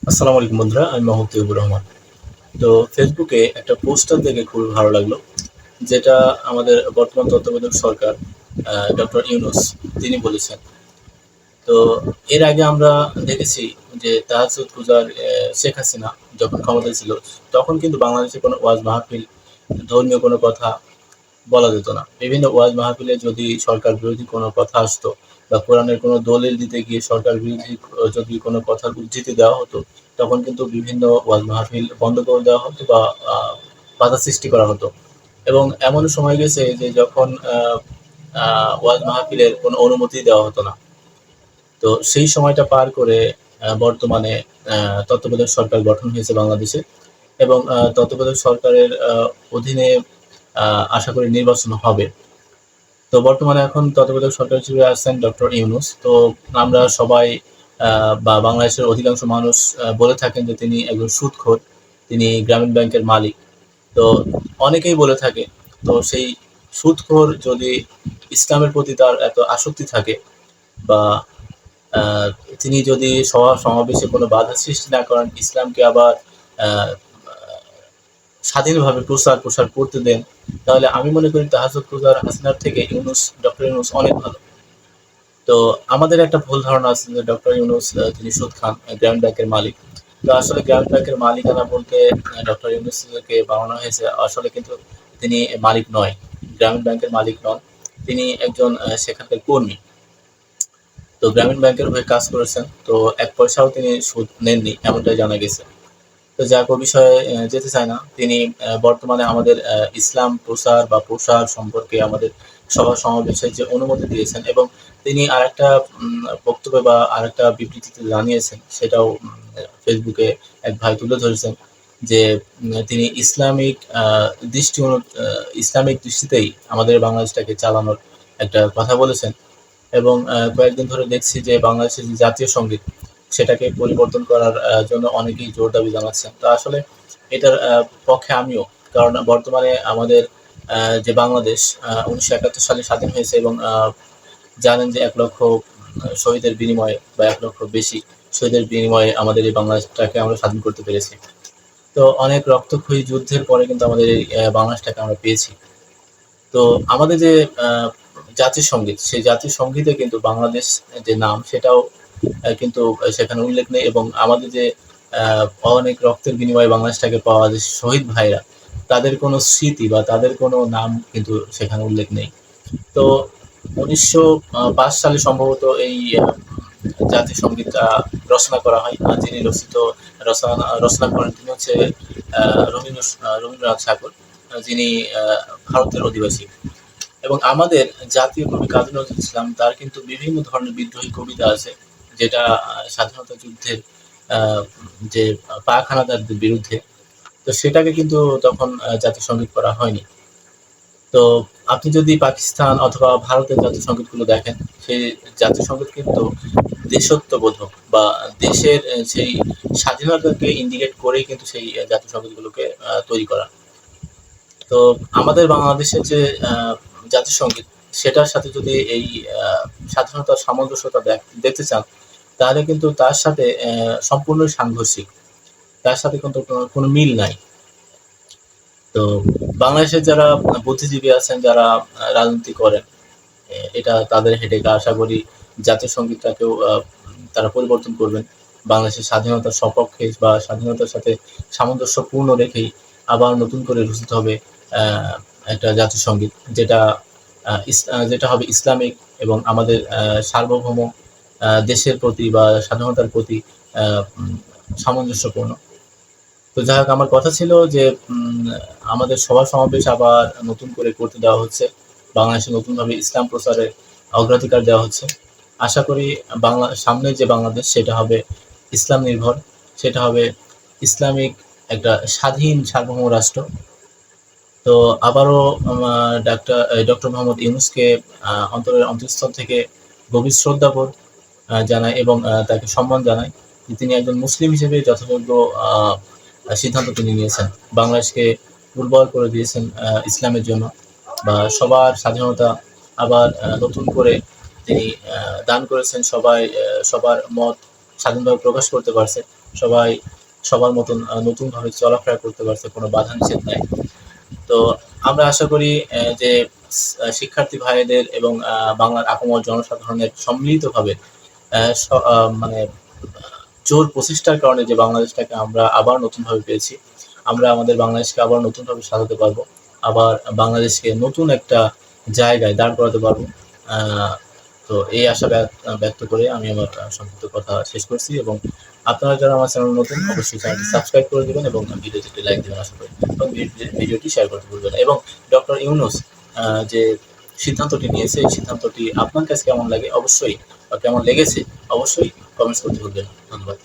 আসসালামু আলাইকুম বন্ধুরা, আমি মোহাম্মদ তৈয়বুর রহমান। তো ফেসবুকে একটা পোস্টার দেখে খুবই ভালো লাগলো, যেটা আমাদের বর্তমান তত্ত্বাবধায়ক সরকার ডক্টর ইউনূস তিনি বলেছেন। তো এর আগে আমরা দেখেছি যে তাহাজ্জুদ গুজার শেখ হাসিনা যখন ক্ষমতায় ছিল, তখন কিন্তু বাংলাদেশে কোনো ওয়াজ মাহফিল, ধর্মীয় কোনো কথা বলা যেত না। বিভিন্ন ওয়াজ মাহফিলে যদি সরকার বিরোধী কোনো কথা আসতো বা কোরআনের কোনো দলিল দিতে গিয়ে সরকার বিরোধী যদি কোনো কথার উদ্ধৃতি দেওয়া হতো, তখন কিন্তু বিভিন্ন ওয়াজ মাহফিল বন্ধ করে দেওয়া হতো বা বাধা সৃষ্টি করা হতো। এবং এমন সময় গেছে যে যখন ওয়াজ মাহফিলের কোনো অনুমতি দেওয়া হতো না। তো সেই সময়টা পার করে বর্তমানে তত্ত্বাবধায়ক সরকার গঠন হয়েছে বাংলাদেশে, এবং তত্ত্বাবধায়ক সরকারের অধীনে আশা করি নির্বাচন হবে। তো বর্তমানে এখন তত্ত্বাবধায়ক সরকার হিসেবে আছেন ডক্টর ইউনূস। তো আমরা সবাই বা বাংলাদেশের অধিকাংশ মানুষ বলে থাকেন যে তিনি একজন সুদখোর, তিনি গ্রামীণ ব্যাংকের মালিক। তো অনেকেই বলে থাকে, তো সেই সুদখোর যদি ইসলামের প্রতি তার এত আসক্তি থাকে, বা আহ, তিনি যদি সভা সমাবেশে কোনো বাধা সৃষ্টি না করেন, ইসলামকে আবার আহ, স্বাধীনভাবে প্রচার প্রসার করতে দেন, তাহলে আমি মনে করি তাহাজ্জুদ গুজার হাসিনার থেকে ডক্টর ইউনূস অনেক ভালো। তো আমাদের একটা ভুল ধারণা আছে যে ডক্টর ইউনূস তিনি সুদ খান, গ্রামীণ ব্যাংকের মালিক। তো আসলে গ্রামীণ ব্যাংকের মালিকানা বলতে ডক্টর ইউনূসকে বানানো হয়েছে, আসলে কিন্তু তিনি মালিক নয়, গ্রামীণ ব্যাংকের মালিক নন। তিনি একজন সেখানকার কর্মী। তো গ্রামীণ ব্যাংকের হয়ে কাজ করেছেন, তো এক পয়সাও তিনি সুদ নেননি এমনটাই জানা গেছে। তো যাক, ও বিষয়ে যেতে চাই না। তিনি বর্তমানে আমাদের ইসলাম প্রচার বা প্রসার সম্পর্কে আমাদের সভা সমাবেশে যে অনুমতি দিয়েছেন, এবং তিনি আরেকটা বক্তব্যে বা আরেকটা বিবৃতিতে জানিয়েছেন, সেটাও ফেসবুকে এক ভাই তুলে ধরেছেন, যে তিনি ইসলামিক দৃষ্টিতেই আমাদের বাংলাদেশটাকে চালানোর একটা কথা বলেছেন। এবং কয়েকদিন ধরে দেখছি যে বাংলাদেশের যে জাতীয় সঙ্গীত, সেটাকে পরিবর্তন করার জন্য অনেকেই জোর দাবি জানাচ্ছেন। তো আসলে এটার পক্ষে আমিও। কারণ বর্তমানে আমাদের যে বাংলাদেশ ১৯৭১ সালে স্বাধীন হয়েছে, এবং জানেন যে ১ লক্ষ শহীদের বিনিময়ে বা ১ লক্ষ বেশি শহীদের বিনিময়ে আমাদের এই বাংলাদেশটাকে আমরা স্বাধীন করতে পেরেছি। তো অনেক রক্তক্ষয়ী যুদ্ধের পরে কিন্তু আমাদের এই বাংলাদেশটাকে আমরা পেয়েছি। তো আমাদের যে জাতীয় সঙ্গীত, সেই জাতীয় সঙ্গীতে কিন্তু বাংলাদেশ যে নাম, সেটাও কিন্তু সেখানে উল্লেখ নেই, এবং আমাদের যে আহ, অনেক রক্তের বিনিময়ে বাংলাদেশটাকে পাওয়া যে শহীদ ভাইরা, তাদের কোনো স্মৃতি বা তাদের কোনো নাম কিন্তু সেখানে উল্লেখ নেই। তো ১৯০৫ সালে সম্ভবত এই জাতীয় সঙ্গীতটা রচনা করা হয়। যিনি রচনা করেন তিনি হচ্ছে রবীন্দ্রনাথ ঠাকুর, যিনি ভারতের অধিবাসী। এবং আমাদের জাতীয় কবি কাজী নজরুল ইসলাম, তার কিন্তু বিভিন্ন ধরনের বিদ্রোহী কবিতা আছে, যেটা স্বাধীনতা যুদ্ধের আহ, যে পাক হানাদারদের বিরুদ্ধে। তো সেটাকে কিন্তু তখন জাতীয় সঙ্গীত করা হয়নি। তো আপনি যদি পাকিস্তান অথবা ভারতের জাতীয় সঙ্গীতগুলো দেখেন, সেই জাতীয় সঙ্গীত কিন্তু দেশত্ববোধক বা দেশের সেই স্বাধীনতাকে ইন্ডিকেট করেই কিন্তু সেই জাতীয় সঙ্গীতগুলোকে তৈরি করা। তো আমাদের বাংলাদেশের যে জাতীয় সঙ্গীত, সেটার সাথে যদি এই স্বাধীনতার সামঞ্জস্যতা দেখতে চান, তাহলে কিন্তু তার সাথে সম্পূর্ণই সাংঘর্ষিক, তার সাথে কিন্তু কোনো মিল নাই। তো বাংলাদেশের যারা বুদ্ধিজীবী আছেন, যারা রাজনীতি করেন, এটা তাদের হেডেকে আশা করি জাতীয় সঙ্গীতটাকেও তারা পরিবর্তন করবেন। বাংলাদেশের স্বাধীনতার সপক্ষে বা স্বাধীনতার সাথে সামঞ্জস্যপূর্ণ রেখেই আবার নতুন করে রচিত হবে আহ, একটা জাতীয় সঙ্গীত, যেটা হবে ইসলামিক এবং আমাদের সার্বভৌম দেশের প্রতি বা স্বাধীনতার প্রতি সামঞ্জস্যপূর্ণ। তো যাই হোক, আমার কথা ছিল যে আমাদের সভা সমাবেশ আবার নতুন করে করতে দেওয়া হচ্ছে। বাংলাদেশে নতুনভাবে ইসলাম প্রচারে অগ্রাধিকার দেওয়া হচ্ছে। আশা করি সামনের যে বাংলাদেশ, সেটা হবে ইসলাম নির্ভর, সেটা হবে ইসলামিক একটা স্বাধীন সার্বভৌম রাষ্ট্র। তো আবারও ডক্টর মোহাম্মদ ইউনূসকে অন্তরের অন্তঃস্থল থেকে গভীর শ্রদ্ধাবোধ জানাই, এবং তাকে সম্মান জানাই যে তিনি একজন মুসলিম হিসেবে যথাযোগ্য আহ, সিদ্ধান্ত তিনি নিয়েছেন। বাংলাদেশকে উর্বর করে দিয়েছেন ইসলামের জন্য, বা সবার স্বাধীনতা আবার নতুন করে তিনি দান করেছেন। সবার মত স্বাধীনভাবে প্রকাশ করতে পারছে। সবাই সবার মতন নতুনভাবে চলাফেরা করতে পারছে, কোনো বাধা নিষেধ নাই। তো আমরা আশা করি যে শিক্ষার্থী ভাইদের এবং বাংলার আপামর জনসাধারণের সম্মিলিতভাবে মানে জোর প্রচেষ্টার কারণে যে বাংলাদেশটাকে আমরা আবার নতুনভাবে পেয়েছি, আমরা আমাদের বাংলাদেশকে আবার নতুনভাবে সাজাতে পারবো, আবার বাংলাদেশকে নতুন একটা জায়গায় দাঁড় করাতে পারবো। তো এই আশা ব্যক্ত করে আমি আমার সংক্ষিপ্ত কথা শেষ করছি, এবং আপনারা যারা আমার চ্যানেল নতুন অবশ্যই চ্যানেলটি সাবস্ক্রাইব করে দেবেন এবং ভিডিওতে একটি লাইক দেবেন আশা করি, এবং ভিডিওটি শেয়ার করতে ভুলবেন না। এবং ডক্টর ইউনূস যে সিদ্ধান্তটি নিয়েছে, এই সিদ্ধান্তটি আপনার কাছে কেমন লাগে অবশ্যই, কেমন লেগেছে অবশ্যই কমেন্টস করতে ভুলবেন না। ধন্যবাদ।